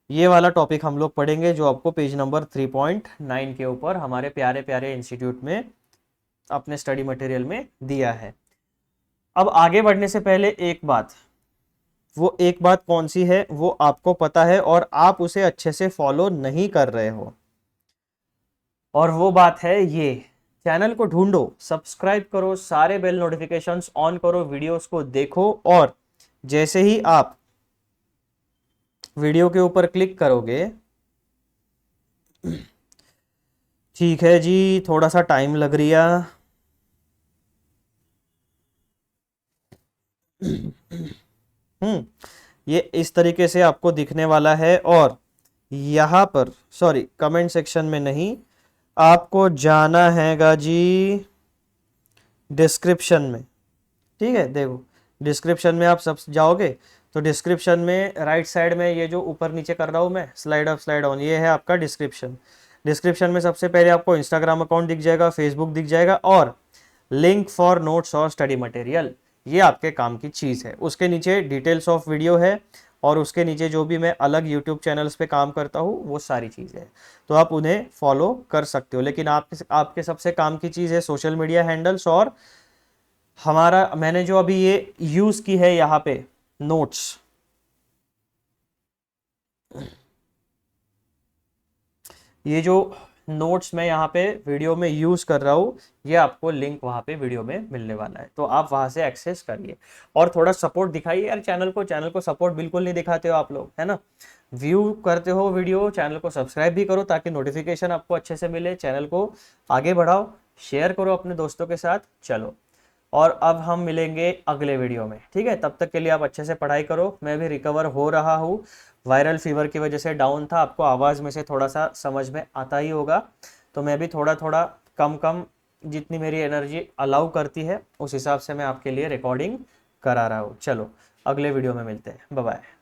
Speaker 1: ये वाला टॉपिक हम लोग पढ़ेंगे जो आपको पेज नंबर 3.9 के ऊपर हमारे प्यारे प्यारे इंस्टीट्यूट में अपने स्टडी मटेरियल में दिया है। अब आगे बढ़ने से पहले एक बात, वो एक बात कौन सी है वो आपको पता है और आप उसे अच्छे से फॉलो नहीं कर रहे हो, और वो बात है ये, चैनल को ढूंढो, सब्सक्राइब करो, सारे बेल नोटिफिकेशंस ऑन करो, वीडियोस को देखो, और जैसे ही आप वीडियो के ऊपर क्लिक करोगे, ठीक है जी थोड़ा सा टाइम लग रहा, ये इस तरीके से आपको दिखने वाला है, और यहाँ पर सॉरी कमेंट सेक्शन में नहीं, आपको जाना हैगा जी डिस्क्रिप्शन में। ठीक है, देखो डिस्क्रिप्शन में आप सब जाओगे तो डिस्क्रिप्शन में राइट साइड में ये जो ऊपर नीचे कर रहा हूँ मैं स्लाइड अप स्लाइड ऑन, ये है आपका डिस्क्रिप्शन। डिस्क्रिप्शन में सबसे पहले आपको इंस्टाग्राम अकाउंट दिख जाएगा, फेसबुक दिख जाएगा, और लिंक फॉर नोट्स और स्टडी मटेरियल, ये आपके काम की चीज़ है। उसके नीचे डिटेल्स ऑफ वीडियो है, और उसके नीचे जो भी मैं अलग यूट्यूब चैनल्स पे काम करता हूँ वो सारी चीज़ें हैं, तो आप उन्हें फॉलो कर सकते हो। लेकिन आपके सबसे काम की चीज़ है सोशल मीडिया हैंडल्स, और हमारा मैंने जो अभी ये यूज़ की है यहाँ पे नोट्स, ये जो नोट्स मैं यहाँ पे वीडियो में यूज कर रहा हूँ, ये आपको लिंक वहाँ पे वीडियो में मिलने वाला है, तो आप वहाँ से एक्सेस करिए और थोड़ा सपोर्ट दिखाइए यार चैनल को सपोर्ट बिल्कुल नहीं दिखाते हो आप लोग, है ना। व्यू करते हो वीडियो, चैनल को सब्सक्राइब भी करो ताकि नोटिफिकेशन आपको अच्छे से मिले, चैनल को आगे बढ़ाओ, शेयर करो अपने दोस्तों के साथ। चलो, और अब हम मिलेंगे अगले वीडियो में, ठीक है। तब तक के लिए आप अच्छे से पढ़ाई करो। मैं भी रिकवर हो रहा हूँ, वायरल फीवर की वजह से डाउन था, आपको आवाज़ में से थोड़ा सा समझ में आता ही होगा, तो मैं भी थोड़ा थोड़ा कम जितनी मेरी एनर्जी अलाउ करती है उस हिसाब से मैं आपके लिए रिकॉर्डिंग करा रहा हूँ। चलो अगले वीडियो में मिलते हैं, बाय बाय।